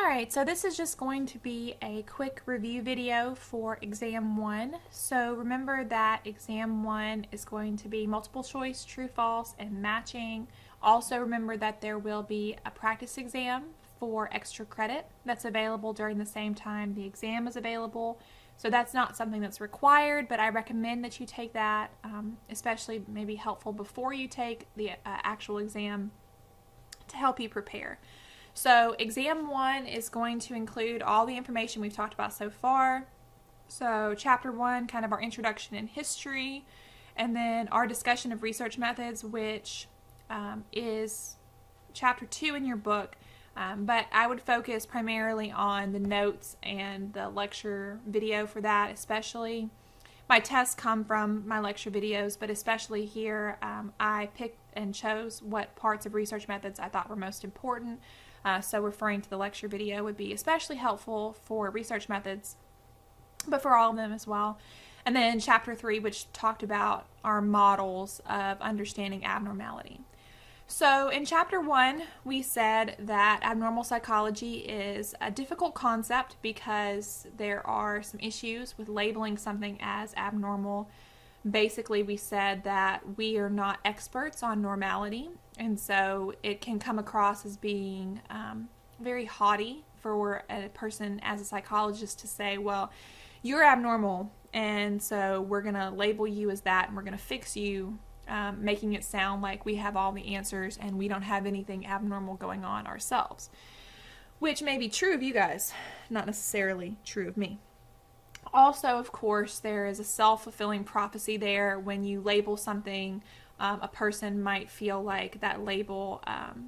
Alright, so this is just going to be a quick review video for Exam 1. So remember that Exam 1 is going to be multiple choice, true, false, and matching. Also remember that there will be a practice exam for extra credit that's available during the same time the exam is available. So that's not something that's required, but I recommend that you take that, especially maybe helpful before you take the actual exam to help you prepare. So Exam 1 is going to include all the information we've talked about so far. So Chapter 1, kind of our introduction in history, and then our discussion of research methods, which is Chapter 2 in your book. But I would focus primarily on the notes and the lecture video for that, especially. My tests come from my lecture videos, but especially here, I picked and chose what parts of research methods I thought were most important. So referring to the lecture video would be especially helpful for research methods, but for all of them as well. And then Chapter 3, which talked about our models of understanding abnormality. So in Chapter 1, we said that abnormal psychology is a difficult concept because there are some issues with labeling something as abnormal. Basically, we said that we are not experts on normality, and so it can come across as being very haughty for a person as a psychologist to say, well, you're abnormal, and so we're going to label you as that, and we're going to fix you, making it sound like we have all the answers and we don't have anything abnormal going on ourselves, which may be true of you guys, not necessarily true of me. Also, of course, there is a self-fulfilling prophecy there. When you label something, a person might feel like that label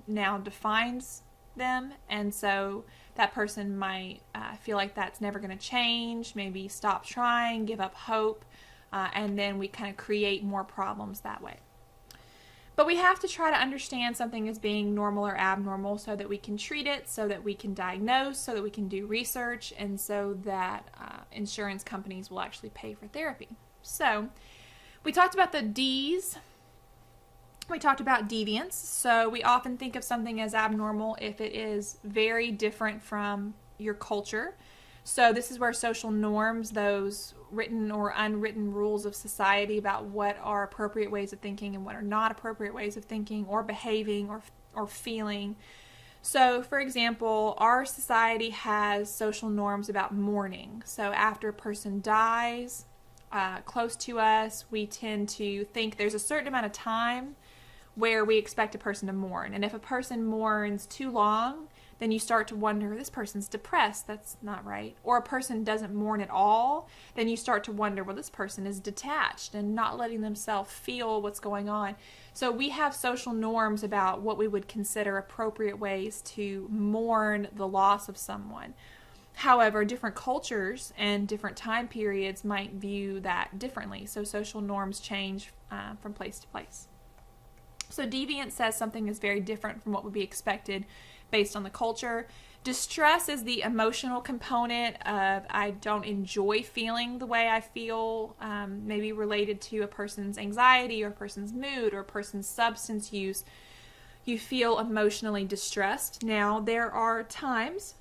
now defines them, and so that person might feel like that's never going to change, maybe stop trying, give up hope, and then we kind of create more problems that way. But we have to try to understand something as being normal or abnormal so that we can treat it, so that we can diagnose, so that we can do research, and so that insurance companies will actually pay for therapy. So we talked about the D's. We talked about deviance. So we often think of something as abnormal if it is very different from your culture. So this is where social norms, those written or unwritten rules of society about what are appropriate ways of thinking and what are not appropriate ways of thinking or behaving or feeling. So, for example, our society has social norms about mourning. So after a person dies close to us, we tend to think there's a certain amount of time where we expect a person to mourn. And if a person mourns too long, then you start to wonder, this person's depressed, that's not right. Or a person doesn't mourn at all, then you start to wonder, well, this person is detached and not letting themselves feel what's going on. So we have social norms about what we would consider appropriate ways to mourn the loss of someone. However, different cultures and different time periods might view that differently. So social norms change from place to place. So deviance says something is very different from what would be expected based on the culture. Distress is the emotional component of I don't enjoy feeling the way I feel, maybe related to a person's anxiety or a person's mood or a person's substance use. You feel emotionally distressed. Now, there are times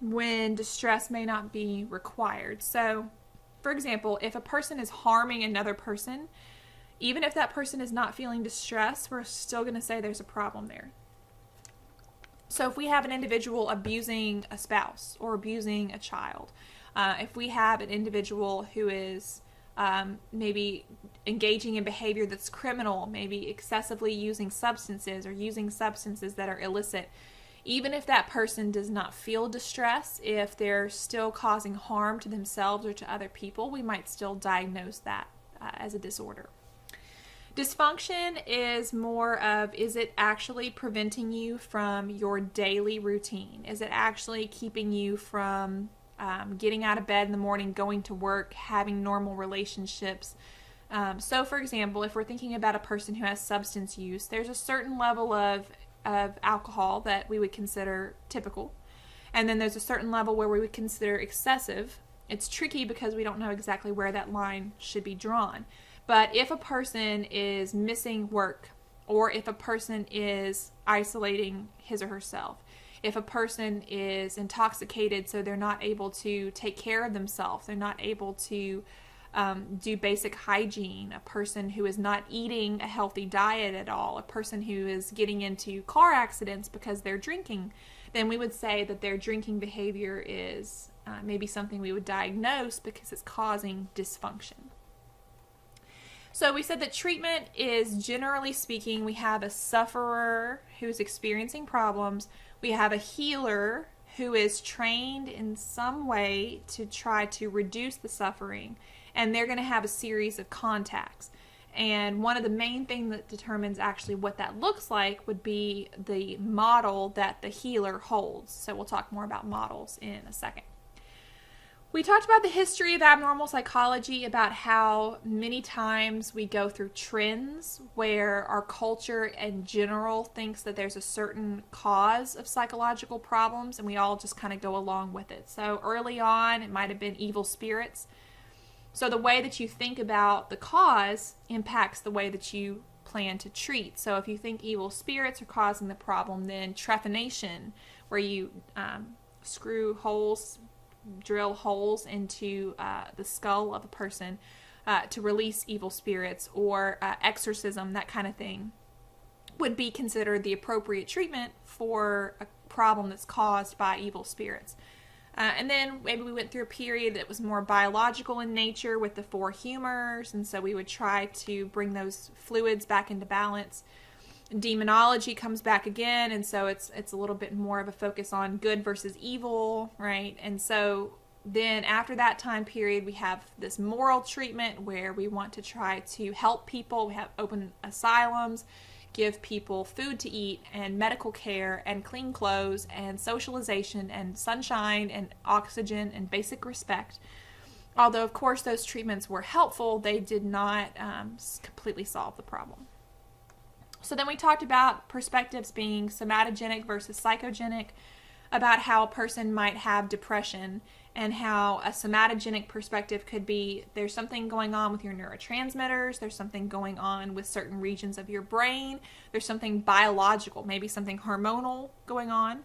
when distress may not be required. So, for example, if a person is harming another person, even if that person is not feeling distress, we're still going to say there's a problem there. So if we have an individual abusing a spouse or abusing a child, if we have an individual who is maybe engaging in behavior that's criminal, maybe excessively using substances or using substances that are illicit, even if that person does not feel distress, if they're still causing harm to themselves or to other people, we might still diagnose that as a disorder. Dysfunction is more of, is it actually preventing you from your daily routine? Is it actually keeping you from getting out of bed in the morning, going to work, having normal relationships? So, for example, if we're thinking about a person who has substance use, there's a certain level of alcohol that we would consider typical. And then there's a certain level where we would consider excessive. It's tricky because we don't know exactly where that line should be drawn. But if a person is missing work, or if a person is isolating his or herself, if a person is intoxicated so they're not able to take care of themselves, they're not able to do basic hygiene, a person who is not eating a healthy diet at all, a person who is getting into car accidents because they're drinking, then we would say that their drinking behavior is maybe something we would diagnose because it's causing dysfunction. So we said that treatment is, generally speaking, we have a sufferer who's experiencing problems, we have a healer who is trained in some way to try to reduce the suffering, and they're going to have a series of contacts. And one of the main things that determines actually what that looks like would be the model that the healer holds. So we'll talk more about models in a second. We talked about the history of abnormal psychology, about how many times we go through trends where our culture in general thinks that there's a certain cause of psychological problems and we all just kind of go along with it. So early on, it might have been evil spirits. So the way that you think about the cause impacts the way that you plan to treat. So if you think evil spirits are causing the problem, then trephination, where you drill holes into the skull of a person to release evil spirits, or exorcism, that kind of thing, would be considered the appropriate treatment for a problem that's caused by evil spirits. And then maybe we went through a period that was more biological in nature with the 4 humors, and so we would try to bring those fluids back into balance. Demonology comes back again, and so it's a little bit more of a focus on good versus evil, right? And so then after that time period, we have this moral treatment where we want to try to help people. We have open asylums, give people food to eat and medical care and clean clothes and socialization and sunshine and oxygen and basic respect. Although, of course, those treatments were helpful, they did not completely solve the problem. So then we talked about perspectives being somatogenic versus psychogenic, about how a person might have depression, and how a somatogenic perspective could be there's something going on with your neurotransmitters, there's something going on with certain regions of your brain, there's something biological, maybe something hormonal going on.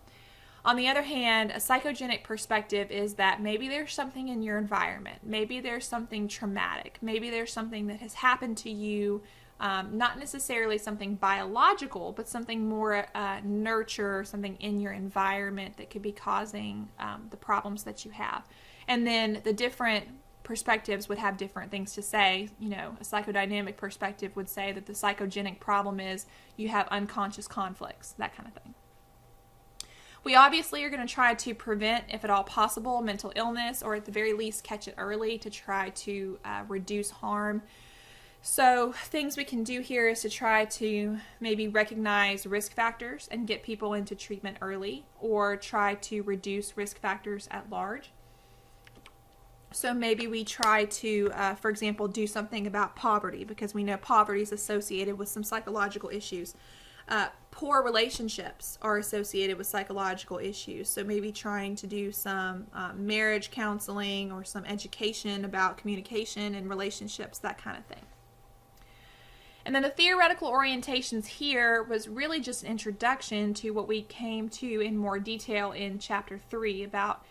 On the other hand, a psychogenic perspective is that maybe there's something in your environment, maybe there's something traumatic, maybe there's something that has happened to you, not necessarily something biological, but something more nurture, something in your environment that could be causing the problems that you have. And then the different perspectives would have different things to say. You know, a psychodynamic perspective would say that the psychogenic problem is you have unconscious conflicts, that kind of thing. We obviously are going to try to prevent, if at all possible, mental illness, or at the very least catch it early to try to reduce harm. So things we can do here is to try to maybe recognize risk factors and get people into treatment early, or try to reduce risk factors at large. So maybe we try to, for example, do something about poverty, because we know poverty is associated with some psychological issues. Poor relationships are associated with psychological issues. So maybe trying to do some marriage counseling or some education about communication and relationships, that kind of thing. And then the theoretical orientations here was really just an introduction to what we came to in more detail in Chapter 3 about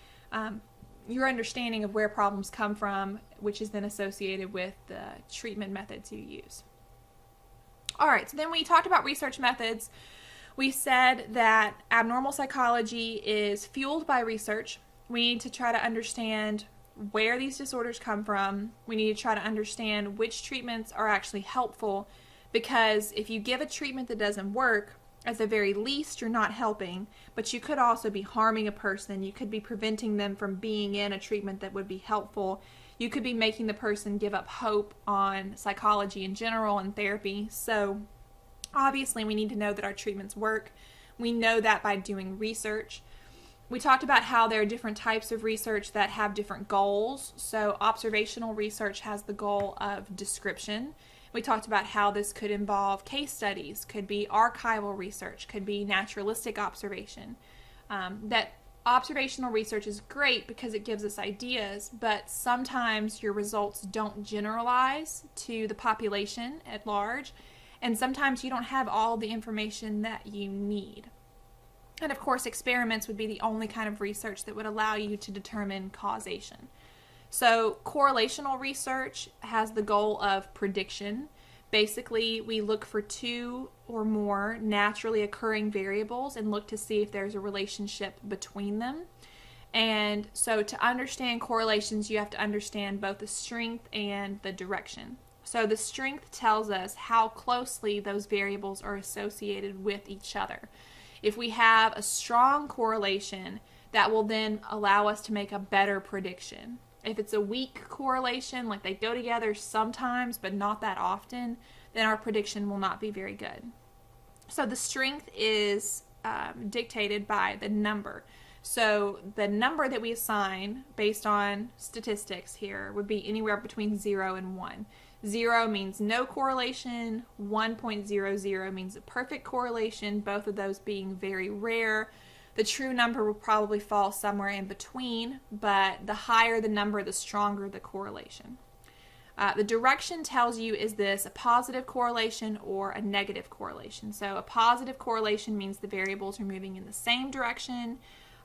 your understanding of where problems come from, which is then associated with the treatment methods you use. All right, so then we talked about research methods. We said that abnormal psychology is fueled by research. We need to try to understand where these disorders come from. We need to try to understand which treatments are actually helpful, because if you give a treatment that doesn't work, at the very least you're not helping, but you could also be harming a person. You could be preventing them from being in a treatment that would be helpful. You could be making the person give up hope on psychology in general and therapy. So obviously we need to know that our treatments work. We know that by doing research. We talked about how there are different types of research that have different goals. So observational research has the goal of description. We talked about how this could involve case studies, could be archival research, could be naturalistic observation. That observational research is great because it gives us ideas, but sometimes your results don't generalize to the population at large, and sometimes you don't have all the information that you need. And of course, experiments would be the only kind of research that would allow you to determine causation. So correlational research has the goal of prediction. Basically, we look for two or more naturally occurring variables and look to see if there's a relationship between them. And so to understand correlations, you have to understand both the strength and the direction. So the strength tells us how closely those variables are associated with each other. If we have a strong correlation, that will then allow us to make a better prediction. If it's a weak correlation, like they go together sometimes but not that often, then our prediction will not be very good. So the strength is dictated by the number. So the number that we assign based on statistics here would be anywhere between 0 and 1. 0 means no correlation, 1.00 means a perfect correlation, both of those being very rare. The true number will probably fall somewhere in between, but the higher the number, the stronger the correlation. The direction tells you, is this a positive correlation or a negative correlation? So a positive correlation means the variables are moving in the same direction.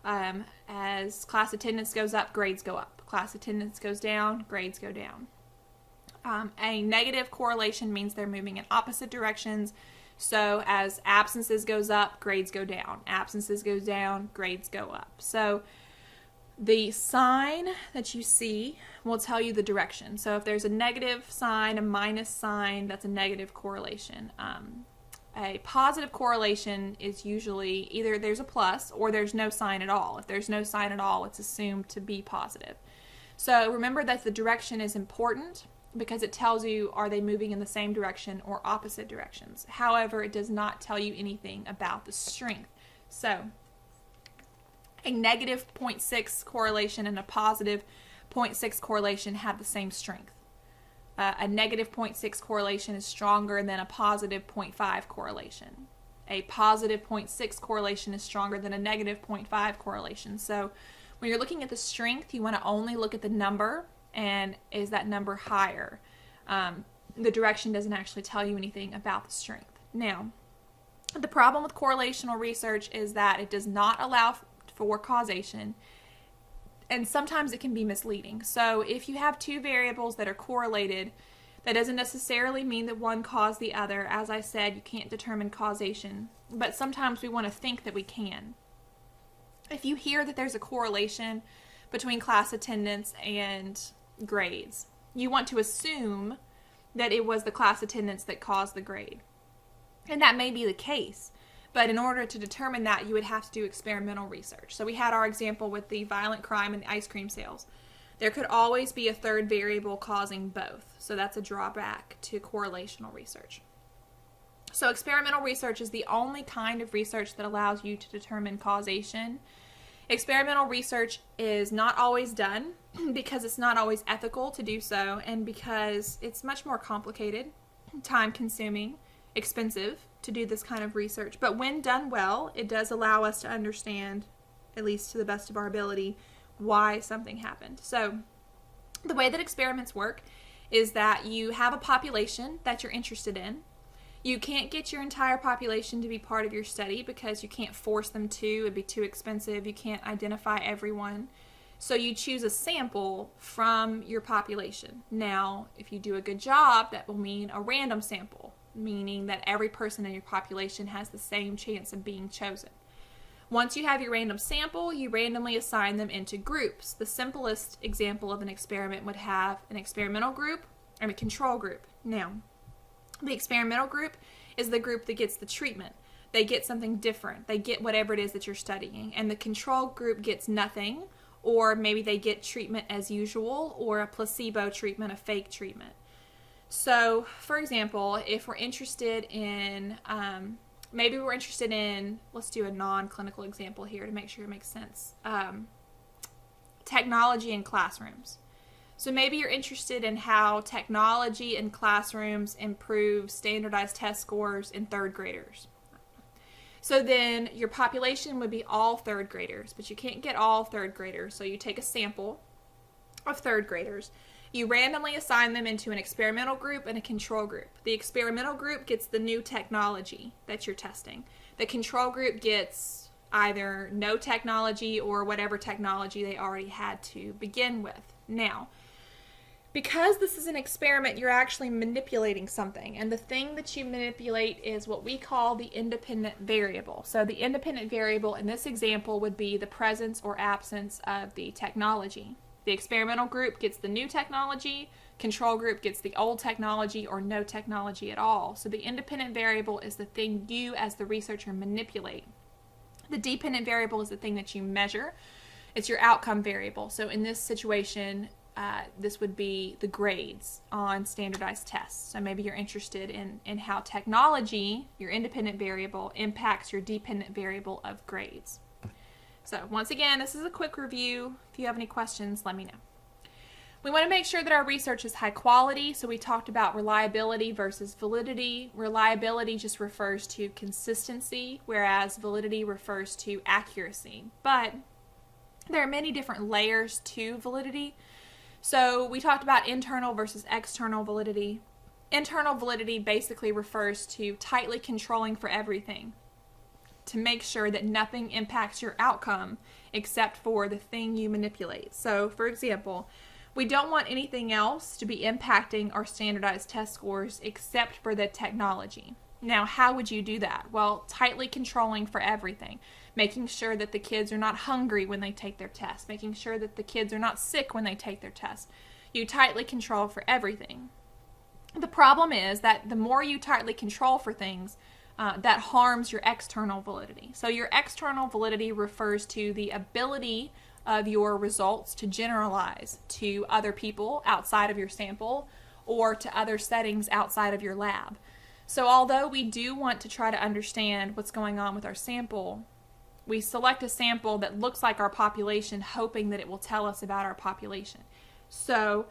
As class attendance goes up, grades go up. Class attendance goes down, grades go down. A negative correlation means they're moving in opposite directions. So as absences goes up, grades go down. Absences goes down, grades go up. So the sign that you see will tell you the direction. So if there's a negative sign, a minus sign, that's a negative correlation. A positive correlation is usually either there's a plus or there's no sign at all. If there's no sign at all, it's assumed to be positive. So remember that the direction is important because it tells you, are they moving in the same direction or opposite directions. However, it does not tell you anything about the strength. So a negative 0.6 correlation and a positive 0.6 correlation have the same strength. A negative 0.6 correlation is stronger than a positive 0.5 correlation. A positive 0.6 correlation is stronger than a negative 0.5 correlation. So when you're looking at the strength, you want to only look at the number, and is that number higher? The direction doesn't actually tell you anything about the strength. Now, the problem with correlational research is that it does not allow for causation, and sometimes it can be misleading. So if you have two variables that are correlated, that doesn't necessarily mean that one caused the other. As I said, you can't determine causation, but sometimes we want to think that we can. If you hear that there's a correlation between class attendance and grades, you want to assume that it was the class attendance that caused the grade. And that may be the case, but in order to determine that, you would have to do experimental research. So we had our example with the violent crime and the ice cream sales. There could always be a third variable causing both. So that's a drawback to correlational research. So experimental research is the only kind of research that allows you to determine causation. Experimental research is not always done because it's not always ethical to do so, and because it's much more complicated, time-consuming, expensive to do this kind of research. But when done well, it does allow us to understand, at least to the best of our ability, why something happened. So the way that experiments work is that you have a population that you're interested in. You can't get your entire population to be part of your study because you can't force them to. It'd be too expensive. You can't identify everyone. So you choose a sample from your population. Now, if you do a good job, that will mean a random sample, meaning that every person in your population has the same chance of being chosen. Once you have your random sample, you randomly assign them into groups. The simplest example of an experiment would have an experimental group and a control group. Now, the experimental group is the group that gets the treatment. They get something different. They get whatever it is that you're studying. And the control group gets nothing, or maybe they get treatment as usual, or a placebo treatment, a fake treatment. So, for example, if we're interested in, maybe we're interested in, let's do a non-clinical example here to make sure it makes sense. Technology in classrooms. So maybe you're interested in how technology in classrooms improve standardized test scores in third graders. So then your population would be all third graders, but you can't get all third graders. So you take a sample of third graders. You randomly assign them into an experimental group and a control group. The experimental group gets the new technology that you're testing. The control group gets either no technology or whatever technology they already had to begin with. Now, because this is an experiment, you're actually manipulating something, and the thing that you manipulate is what we call the independent variable. So the independent variable in this example would be the presence or absence of the technology. The experimental group gets the new technology, control group gets the old technology or no technology at all. So the independent variable is the thing you as the researcher manipulate. The dependent variable is the thing that you measure. It's your outcome variable. So in this situation, this would be the grades on standardized tests. So maybe you're interested in how technology, your independent variable, impacts your dependent variable of grades. So once again, this is a quick review. If you have any questions, let me know. We want to make sure that our research is high quality, so we talked about reliability versus validity. Reliability just refers to consistency, whereas validity refers to accuracy. But there are many different layers to validity. So we talked about internal versus external validity. Internal validity basically refers to tightly controlling for everything to make sure that nothing impacts your outcome except for the thing you manipulate. So, for example, we don't want anything else to be impacting our standardized test scores except for the technology. Now, how would you do that? Well, tightly controlling for everything. Making sure that the kids are not hungry when they take their test. Making sure that the kids are not sick when they take their test. You tightly control for everything. The problem is that the more you tightly control for things, that harms your external validity. So your external validity refers to the ability of your results to generalize to other people outside of your sample or to other settings outside of your lab. So although we do want to try to understand what's going on with our sample, we select a sample that looks like our population, hoping that it will tell us about our population. So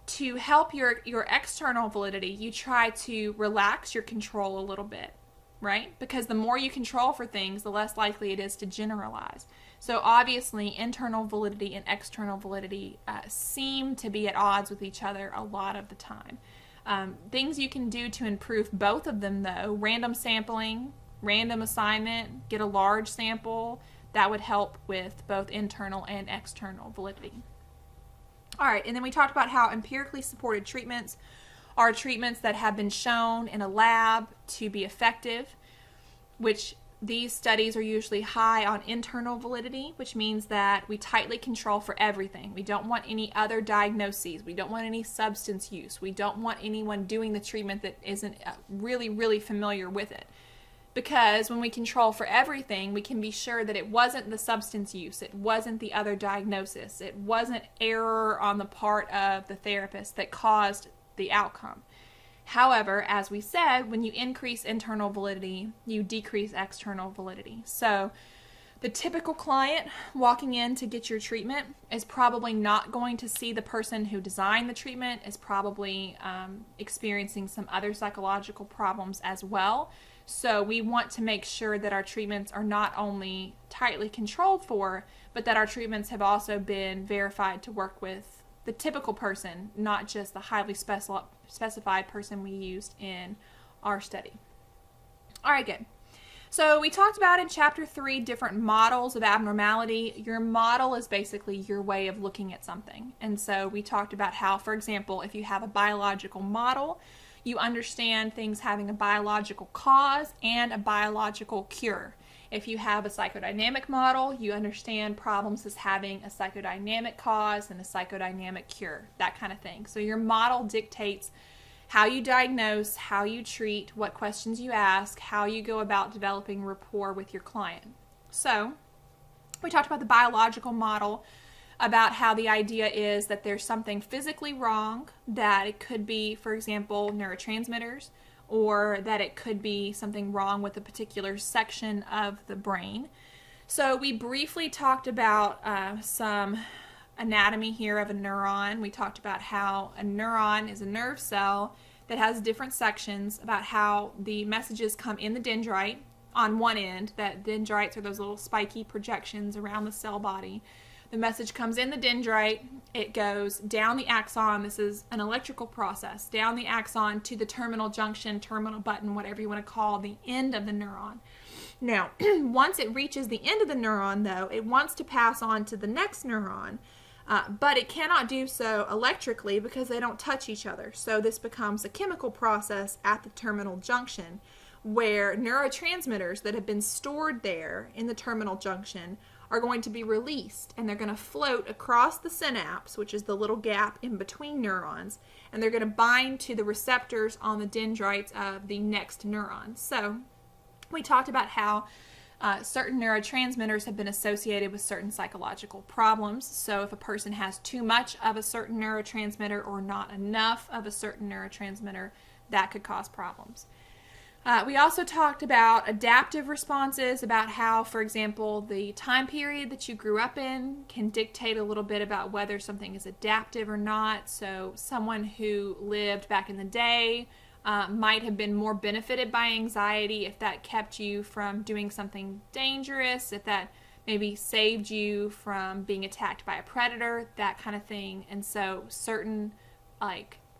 to help your external validity, you try to relax your control a little bit, right? Because the more you control for things, the less likely it is to generalize. So obviously, internal validity and external validity seem to be at odds with each other a lot of the time. Things you can do to improve both of them, though: random sampling, random assignment, get a large sample. That would help with both internal and external validity. All right, and then we talked about how empirically supported treatments are treatments that have been shown in a lab to be effective, which these studies are usually high on internal validity, which means that we tightly control for everything. We don't want any other diagnoses. We don't want any substance use. We don't want anyone doing the treatment that isn't really, really familiar with it. Because when we control for everything, we can be sure that it wasn't the substance use, it wasn't the other diagnosis, it wasn't error on the part of the therapist that caused the outcome. However, as we said, when you increase internal validity, you decrease external validity. So the typical client walking in to get your treatment is probably not going to see the person who designed the treatment, is probably experiencing some other psychological problems as well. So we want to make sure that our treatments are not only tightly controlled for, but that our treatments have also been verified to work with the typical person, not just the highly specified person we used in our study. All right, good. So we talked about in Chapter 3 different models of abnormality. Your model is basically your way of looking at something. And so we talked about how, for example, if you have a biological model, you understand things having a biological cause and a biological cure. If you have a psychodynamic model, you understand problems as having a psychodynamic cause and a psychodynamic cure, that kind of thing. So your model dictates how you diagnose, how you treat, what questions you ask, how you go about developing rapport with your client. So we talked about the biological model, about how the idea is that there's something physically wrong, that it could be, for example, neurotransmitters, or that it could be something wrong with a particular section of the brain. So we briefly talked about some anatomy here of a neuron. We talked about how a neuron is a nerve cell that has different sections, about how the messages come in the dendrite on one end, that dendrites are those little spiky projections around the cell body. The message comes in the dendrite, it goes down the axon, this is an electrical process, down the axon to the terminal junction, terminal button, whatever you want to call the end of the neuron. Now, once it reaches the end of the neuron, though, it wants to pass on to the next neuron, but it cannot do so electrically because they don't touch each other. So this becomes a chemical process at the terminal junction where neurotransmitters that have been stored there in the terminal junction are going to be released, and they're going to float across the synapse, which is the little gap in between neurons, and they're going to bind to the receptors on the dendrites of the next neuron. So we talked about how certain neurotransmitters have been associated with certain psychological problems. So if a person has too much of a certain neurotransmitter or not enough of a certain neurotransmitter, that could cause problems. We also talked about adaptive responses, about how, for example, the time period that you grew up in can dictate a little bit about whether something is adaptive or not. So someone who lived back in the day might have been more benefited by anxiety if that kept you from doing something dangerous, if that maybe saved you from being attacked by a predator, that kind of thing. And so certain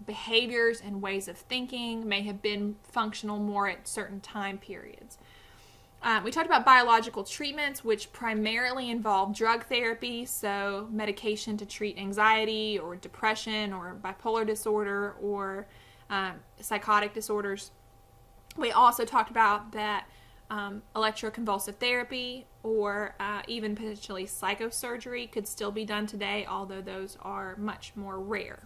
behaviors and ways of thinking may have been functional more at certain time periods. We talked about biological treatments, which primarily involve drug therapy, so medication to treat anxiety or depression or bipolar disorder or psychotic disorders. We also talked about that electroconvulsive therapy or even potentially psychosurgery could still be done today, although those are much more rare.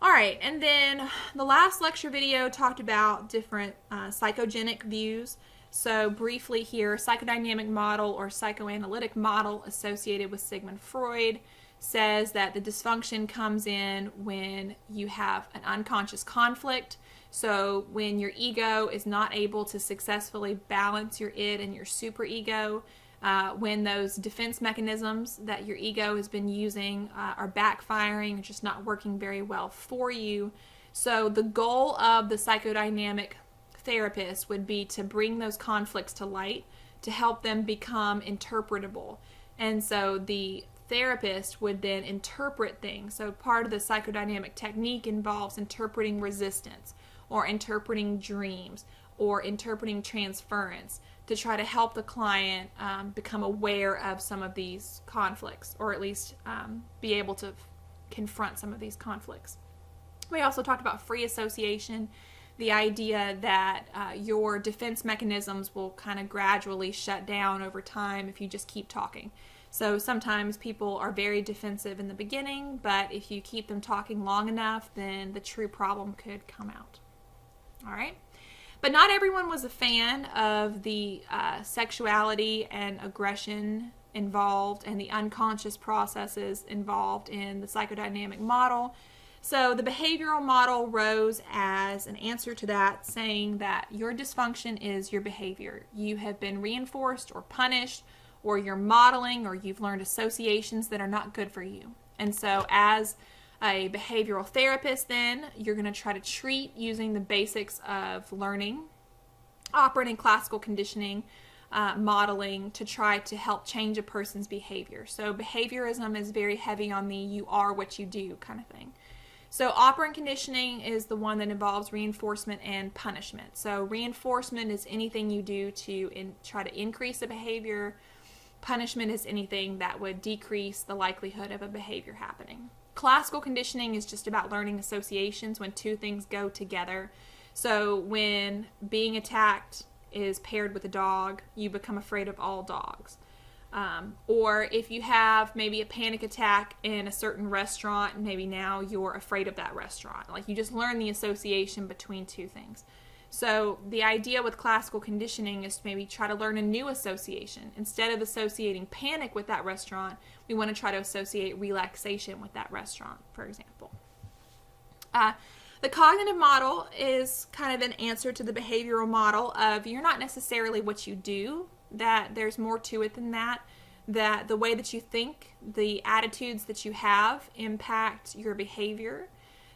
All right, and then the last lecture video talked about different psychogenic views. So briefly here, psychodynamic model or psychoanalytic model associated with Sigmund Freud says that the dysfunction comes in when you have an unconscious conflict. So when your ego is not able to successfully balance your id and your superego, when those defense mechanisms that your ego has been using are backfiring, just not working very well for you. So the goal of the psychodynamic therapist would be to bring those conflicts to light, to help them become interpretable. And so the therapist would then interpret things. So part of the psychodynamic technique involves interpreting resistance or interpreting dreams or interpreting transference to try to help the client become aware of some of these conflicts, or at least be able to confront some of these conflicts. We also talked about free association, the idea that your defense mechanisms will kind of gradually shut down over time if you just keep talking. So sometimes people are very defensive in the beginning, but if you keep them talking long enough, then the true problem could come out. All right? But not everyone was a fan of the sexuality and aggression involved and the unconscious processes involved in the psychodynamic model. So the behavioral model rose as an answer to that, saying that your dysfunction is your behavior. You have been reinforced or punished, or you're modeling, or you've learned associations that are not good for you. And so as a behavioral therapist, then you're going to try to treat using the basics of learning, operating classical conditioning, modeling to try to help change a person's behavior. So behaviorism is very heavy on the you are what you do kind of thing. So operant conditioning is the one that involves reinforcement and punishment. So reinforcement is anything you do to try to increase a behavior. Punishment is anything that would decrease the likelihood of a behavior happening. Classical conditioning is just about learning associations when two things go together. So when being attacked is paired with a dog, you become afraid of all dogs. Or if you have maybe a panic attack in a certain restaurant, maybe now you're afraid of that restaurant. Like you just learn the association between two things. So the idea with classical conditioning is to maybe try to learn a new association. Instead of associating panic with that restaurant, we want to try to associate relaxation with that restaurant, for example. The cognitive model is kind of an answer to the behavioral model of you're not necessarily what you do, that there's more to it than that the way that you think, the attitudes that you have impact your behavior.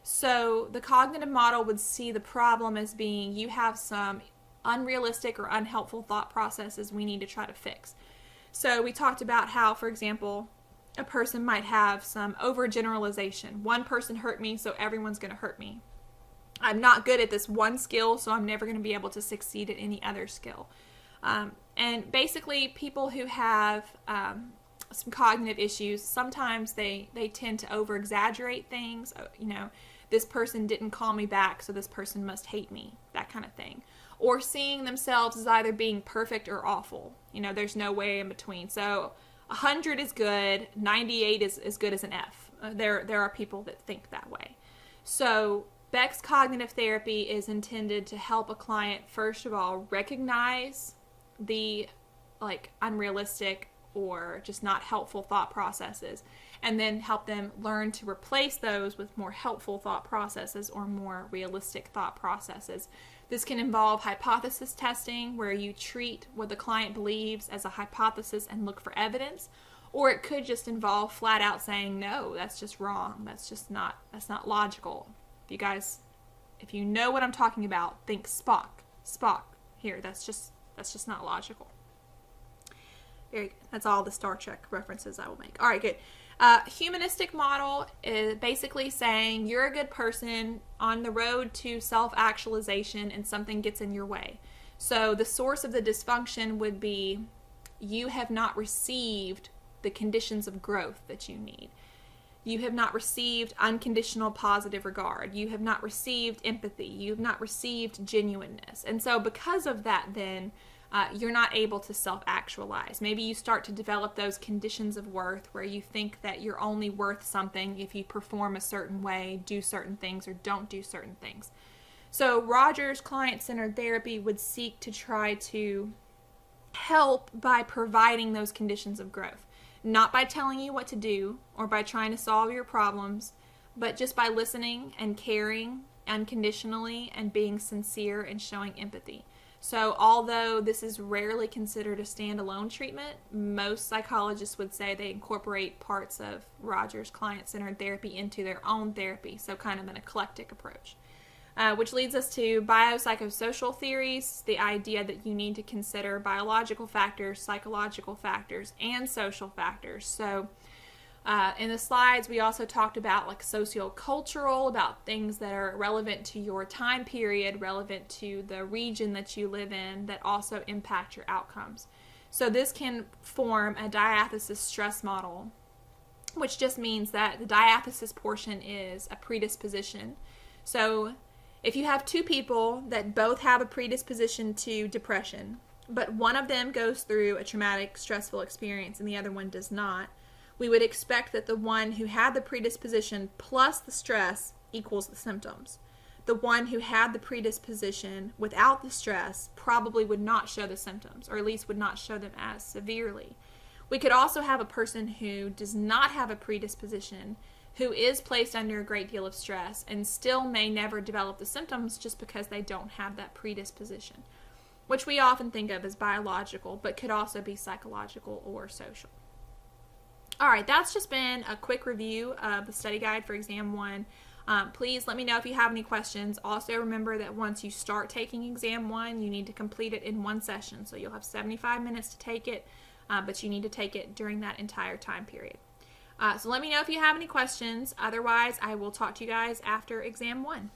So the cognitive model would see the problem as being you have some unrealistic or unhelpful thought processes we need to try to fix. So we talked about how, for example, a person might have some overgeneralization. One person hurt me, so everyone's going to hurt me. I'm not good at this one skill, so I'm never going to be able to succeed at any other skill. And basically, people who have some cognitive issues, sometimes they tend to over-exaggerate things. This person didn't call me back, so this person must hate me, that kind of thing. Or seeing themselves as either being perfect or awful. There's no way in between. So 100 is good, 98 is as good as an F. There are people that think that way. So Beck's cognitive therapy is intended to help a client, first of all, recognize the unrealistic or just not helpful thought processes, and then help them learn to replace those with more helpful thought processes or more realistic thought processes. This can involve hypothesis testing, where you treat what the client believes as a hypothesis and look for evidence, or it could just involve flat out saying, no, that's just wrong. That's not logical. If you know what I'm talking about, think Spock. Spock. Here, that's just not logical. Very good. That's all the Star Trek references I will make. All right, good. Humanistic model is basically saying you're a good person on the road to self-actualization and something gets in your way. So the source of the dysfunction would be you have not received the conditions of growth that you need. You have not received unconditional positive regard. You have not received empathy. You have not received genuineness. And so because of that, then you're not able to self-actualize. Maybe you start to develop those conditions of worth where you think that you're only worth something if you perform a certain way, do certain things, or don't do certain things. So Rogers client-centered therapy would seek to try to help by providing those conditions of growth. Not by telling you what to do or by trying to solve your problems, but just by listening and caring unconditionally and being sincere and showing empathy. So although this is rarely considered a standalone treatment, most psychologists would say they incorporate parts of Rogers client-centered therapy into their own therapy, so kind of an eclectic approach. Which leads us to biopsychosocial theories, the idea that you need to consider biological factors, psychological factors, and social factors. So in the slides, we also talked about sociocultural, about things that are relevant to your time period, relevant to the region that you live in, that also impact your outcomes. So this can form a diathesis stress model, which just means that the diathesis portion is a predisposition. So if you have two people that both have a predisposition to depression, but one of them goes through a traumatic, stressful experience and the other one does not, we would expect that the one who had the predisposition plus the stress equals the symptoms. The one who had the predisposition without the stress probably would not show the symptoms, or at least would not show them as severely. We could also have a person who does not have a predisposition, who is placed under a great deal of stress and still may never develop the symptoms just because they don't have that predisposition, which we often think of as biological, but could also be psychological or social. All right, that's just been a quick review of the study guide for Exam 1. Please let me know if you have any questions. Also remember that once you start taking Exam 1, you need to complete it in one session. So you'll have 75 minutes to take it, but you need to take it during that entire time period. So let me know if you have any questions. Otherwise, I will talk to you guys after Exam 1.